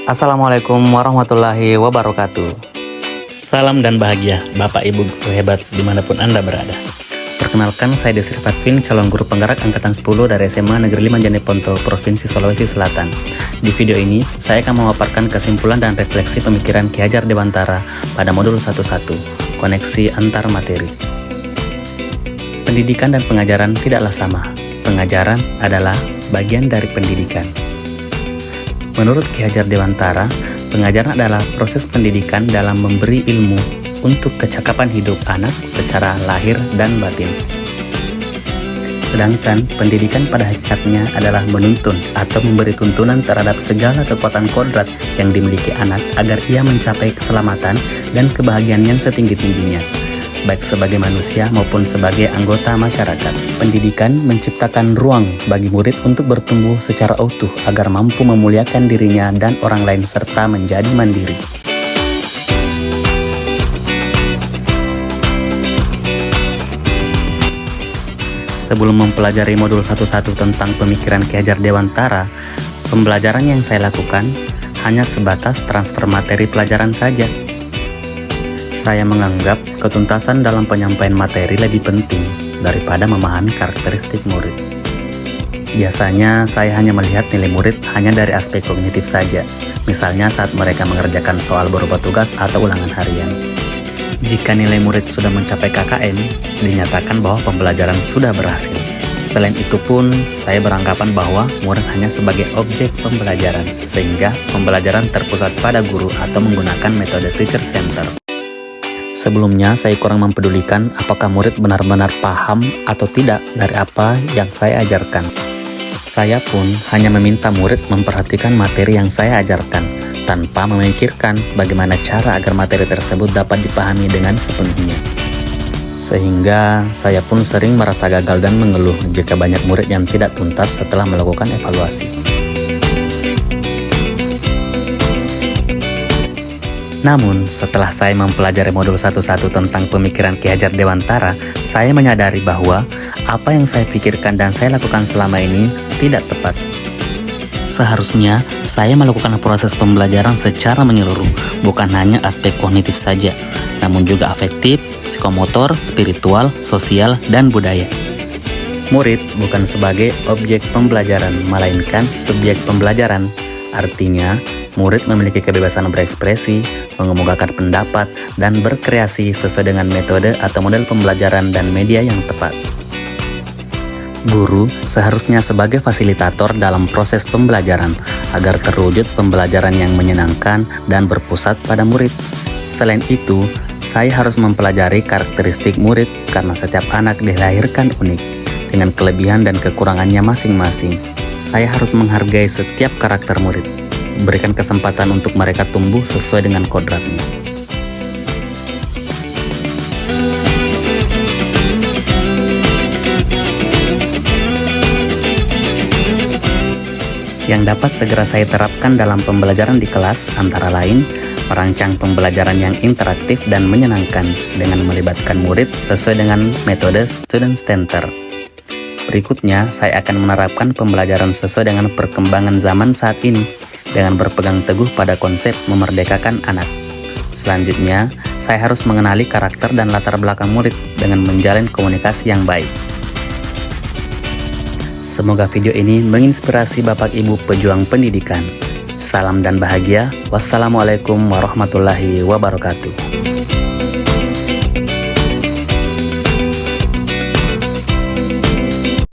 Assalamualaikum warahmatullahi wabarakatuh. Salam dan bahagia Bapak Ibu guru hebat dimanapun Anda berada. Perkenalkan, saya Desri Fatvin, calon guru penggerak angkatan 10 dari SMA Negeri 5 Janeponto, Provinsi Sulawesi Selatan. Di video ini, saya akan memaparkan kesimpulan dan refleksi pemikiran Ki Hajar Dewantara pada modul 11, koneksi antar materi. Pendidikan dan pengajaran tidaklah sama. Pengajaran adalah bagian dari pendidikan. Menurut Ki Hajar Dewantara, pengajaran adalah proses pendidikan dalam memberi ilmu untuk kecakapan hidup anak secara lahir dan batin. Sedangkan pendidikan pada hakikatnya adalah menuntun atau memberi tuntunan terhadap segala kekuatan kodrat yang dimiliki anak agar ia mencapai keselamatan dan kebahagiaan yang setinggi-tingginya, baik sebagai manusia maupun sebagai anggota masyarakat. Pendidikan menciptakan ruang bagi murid untuk bertumbuh secara utuh agar mampu memuliakan dirinya dan orang lain serta menjadi mandiri. Sebelum mempelajari modul 11 tentang pemikiran Ki Hajar Dewantara, pembelajaran yang saya lakukan hanya sebatas transfer materi pelajaran saja. Saya menganggap ketuntasan dalam penyampaian materi lebih penting daripada memahami karakteristik murid. Biasanya saya hanya melihat nilai murid hanya dari aspek kognitif saja, misalnya saat mereka mengerjakan soal berupa tugas atau ulangan harian. Jika nilai murid sudah mencapai KKM, dinyatakan bahwa pembelajaran sudah berhasil. Selain itu pun, saya beranggapan bahwa murid hanya sebagai objek pembelajaran, sehingga pembelajaran terpusat pada guru atau menggunakan metode teacher center. Sebelumnya, saya kurang mempedulikan apakah murid benar-benar paham atau tidak dari apa yang saya ajarkan. Saya pun hanya meminta murid memperhatikan materi yang saya ajarkan, tanpa memikirkan bagaimana cara agar materi tersebut dapat dipahami dengan sepenuhnya. Sehingga saya pun sering merasa gagal dan mengeluh jika banyak murid yang tidak tuntas setelah melakukan evaluasi. Namun, setelah saya mempelajari modul 11 tentang pemikiran Ki Hajar Dewantara, saya menyadari bahwa apa yang saya pikirkan dan saya lakukan selama ini tidak tepat. Seharusnya, saya melakukan proses pembelajaran secara menyeluruh, bukan hanya aspek kognitif saja, namun juga afektif, psikomotor, spiritual, sosial, dan budaya. Murid bukan sebagai objek pembelajaran, melainkan subjek pembelajaran. Artinya, murid memiliki kebebasan berekspresi, mengemukakan pendapat, dan berkreasi sesuai dengan metode atau model pembelajaran dan media yang tepat. Guru seharusnya sebagai fasilitator dalam proses pembelajaran agar terwujud pembelajaran yang menyenangkan dan berpusat pada murid. Selain itu, saya harus mempelajari karakteristik murid karena setiap anak dilahirkan unik dengan kelebihan dan kekurangannya masing-masing. Saya harus menghargai setiap karakter murid, berikan kesempatan untuk mereka tumbuh sesuai dengan kodratnya. Yang dapat segera saya terapkan dalam pembelajaran di kelas antara lain merancang pembelajaran yang interaktif dan menyenangkan dengan melibatkan murid sesuai dengan metode student center. Berikutnya, saya akan menerapkan pembelajaran sesuai dengan perkembangan zaman saat ini dengan berpegang teguh pada konsep memerdekakan anak. Selanjutnya, saya harus mengenali karakter dan latar belakang murid dengan menjalin komunikasi yang baik. Semoga video ini menginspirasi Bapak Ibu pejuang pendidikan. Salam dan bahagia. Wassalamualaikum warahmatullahi wabarakatuh.